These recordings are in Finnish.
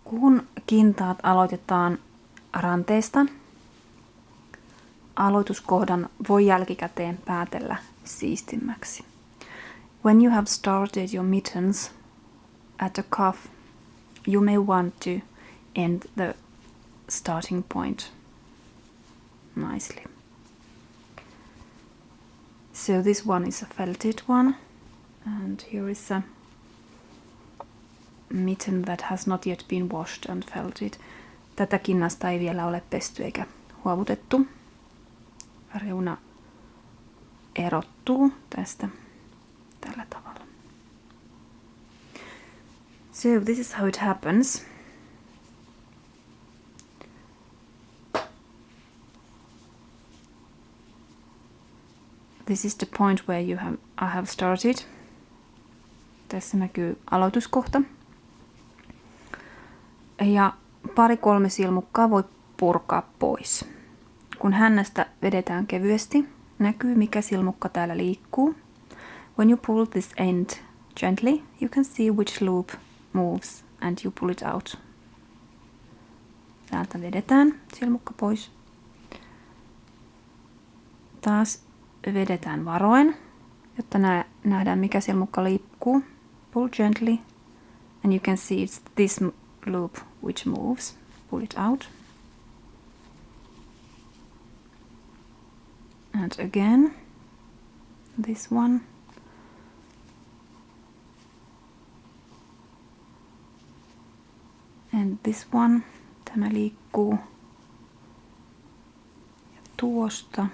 Kun kintaat aloitetaan ranteesta, aloituskohdan voi jälkikäteen päätellä siistimmäksi. When you have started your mittens at a cuff, you may want to end the starting point nicely. So this one is a felted one, and here is a mitten that has not yet been washed and felted. Tätä kinnasta ei vielä ole pesty eikä huovutettu. Reuna erottuu tästä tällä tavalla. So this is how it happens. This is the point where I have started. Tässä näkyy aloituskohta. Ja 2-3 silmukkaa voi purkaa pois. Kun hännästä vedetään kevyesti, näkyy mikä silmukka täällä liikkuu. When you pull this end gently, you can see which loop moves and you pull it out. Täältä vedetään silmukka pois. Taas vedetään varoen, jotta nähdään mikä silmukka liikkuu. Pull gently and you can see it's this loop which moves. Pull it out. And again, this one. And this one. Tämä liikkuu. Ja tuosta.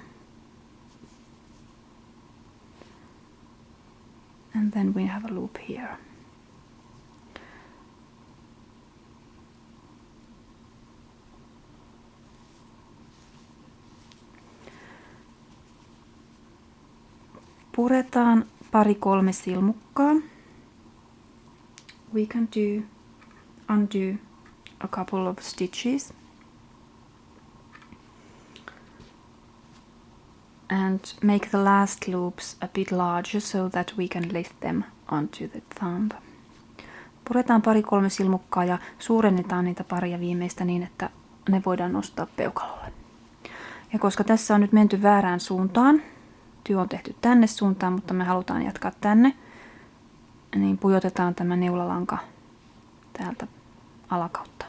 And then we have a loop here. Puretaan 2-3 silmukkaa. We can undo a couple of stitches. And make the last loops a bit larger so that we can lift them onto the thumb. Puretaan 2-3 silmukkaa ja suurennetaan niitä paria viimeistä niin, että ne voidaan nostaa peukalolle. Ja koska tässä on nyt menty väärään suuntaan, työ on tehty tänne suuntaan, mutta me halutaan jatkaa tänne, niin pujotetaan tämä neulalanka täältä alakautta.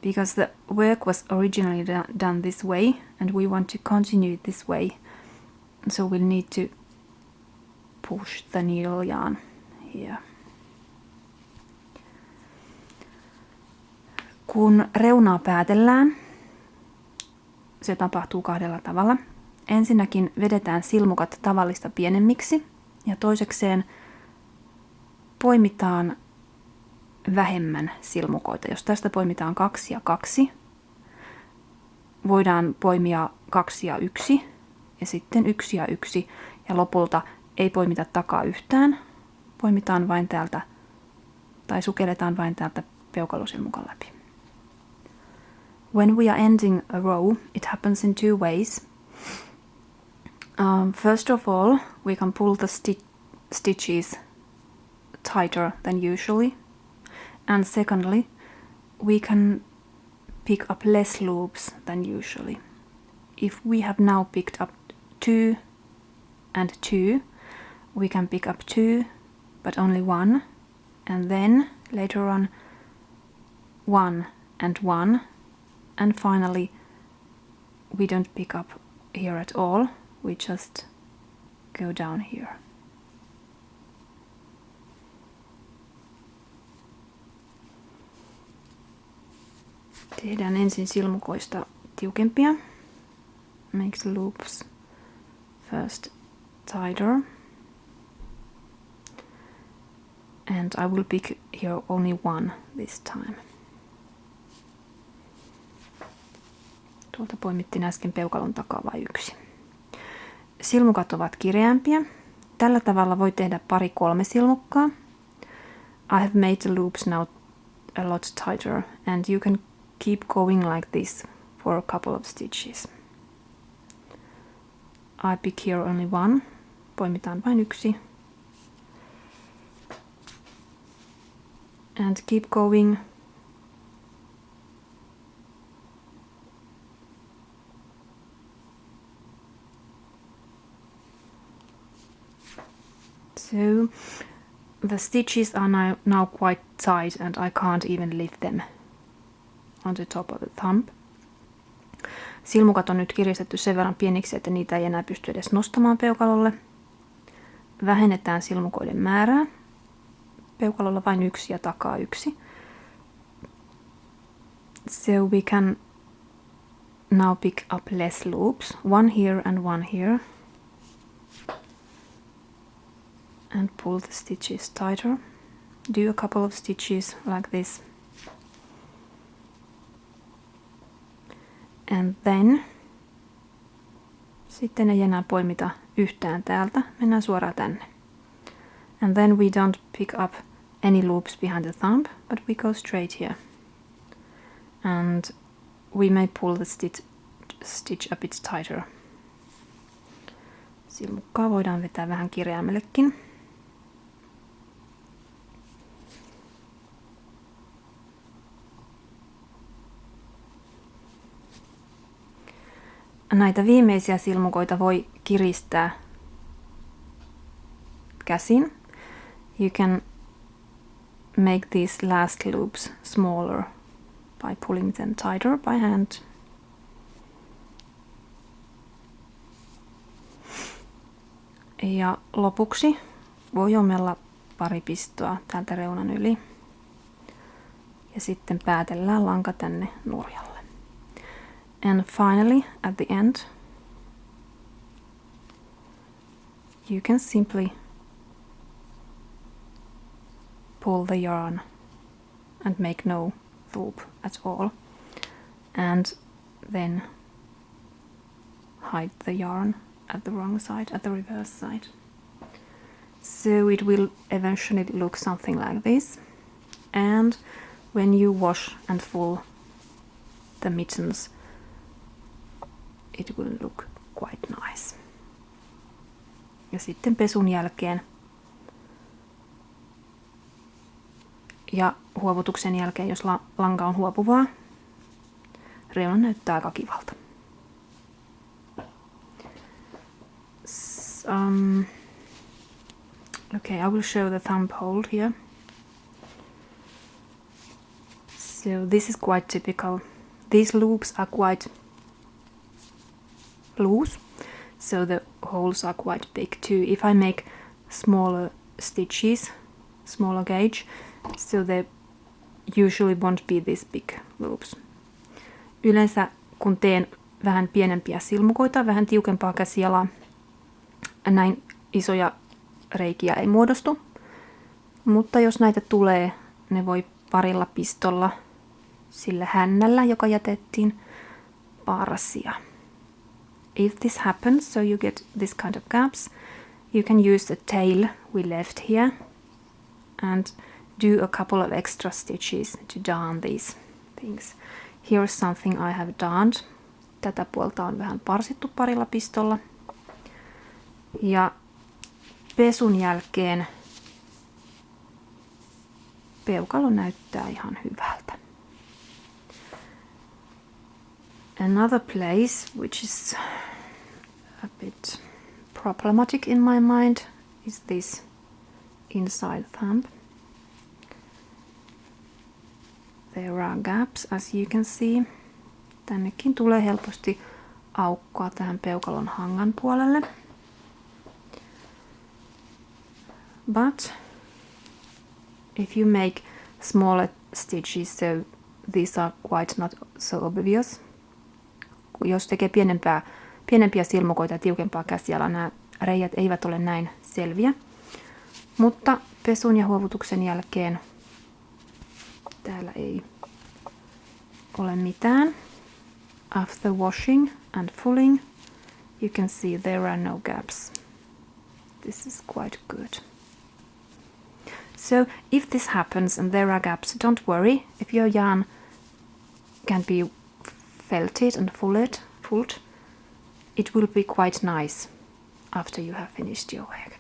Because the work was originally done this way and we want to continue this way, so we'll need to push the needle yarn here. Kun reunaa päätellään, se tapahtuu 2 tavalla. Ensinnäkin vedetään silmukat tavallista pienemmiksi ja toisekseen poimitaan vähemmän silmukoita. Jos tästä poimitaan 2 ja 2, voidaan poimia 2 ja 1 ja sitten 1 ja 1 ja lopulta ei poimita takaa yhtään. Poimitaan vain täältä tai sukelletaan vain täältä peukalosilmukan läpi. When we are ending a row, it happens in 2 ways. First of all, we can pull the stitches tighter than usually. And secondly, we can pick up less loops than usually. If we have now picked up 2 and 2, we can pick up 2, but only 1. And then later on 1 and 1. And finally, we don't pick up here at all. We just go down here. Tehdään ensin silmukoista tiukempia. Make the loops first tighter. And I will pick here only 1 this time. Tuolta poimittiin äsken peukalon takaa vain 1. Silmukat ovat kireämpiä. Tällä tavalla voi tehdä 2-3 silmukkaa. I have made the loops now a lot tighter and you can keep going like this for a couple of stitches. I pick here only 1. Poimitaan vain 1. And keep going The stitches are now quite tight and I can't even lift them on the top of the thumb. Silmukat on nyt kiristetty sen verran pieniksi, että niitä ei enää pysty edes nostamaan peukalolle. Vähennetään silmukoiden määrää. Peukalolla vain 1 ja takaa 1. So we can now pick up less loops. One here and one here. And pull the stitches tighter. Do a couple of stitches like this. And then sitten ei enää poimita yhtään täältä. Mennään suoraan tänne. And then we don't pick up any loops behind the thumb, but we go straight here. And we may pull the stitch a bit tighter. Silmukkaa voidaan vetää vähän kireämmellekin. Näitä viimeisiä silmukoita voi kiristää käsin. You can make these last loops smaller by pulling them tighter by hand. Ja lopuksi voi omella pari pistoa täältä reunan yli. Ja sitten päätellään lanka tänne nurjalle. And finally, at the end, you can simply pull the yarn and make no loop at all. And then hide the yarn at the wrong side, at the reverse side. So it will eventually look something like this. And when you wash and full the mittens, it will look quite nice. Ja sitten pesun jälkeen ja huovutuksen jälkeen, jos lanka on huopuvaa, reuna näyttää aika kivalta. Okay, I will show the thumb hold here. So this is quite typical. These loops are quite loose, so the holes are quite big too. If I make smaller stitches, smaller gauge, so they usually won't be this big loops. Yleensä kun teen vähän pienempiä silmukoita, vähän tiukempaa käsialaa, näin isoja reikiä ei muodostu. Mutta jos näitä tulee, ne voi parilla pistolla sillä hännällä, joka jätettiin, parsia. If this happens, so you get this kind of gaps, you can use the tail we left here and do a couple of extra stitches to darn these things. Here's something I have darned. Tätä puolta on vähän parsittu parilla pistolla. Ja pesun jälkeen peukalo näyttää ihan hyvältä. Another place which is a bit problematic in my mind is this inside thumb. There are gaps, as you can see. Tännekin tulee helposti aukkoa tähän peukalon hangan puolelle. But if you make smaller stitches, so these are quite not so obvious. Jos tekee pienempiä silmukoita ja tiukempaa käsialaa, nämä reijät eivät ole näin selviä. Mutta pesun ja huovutuksen jälkeen täällä ei ole mitään. After washing and fulling, you can see there are no gaps. This is quite good. So if this happens and there are gaps, don't worry. If your yarn can be felted and fulled, it will be quite nice after you have finished your work.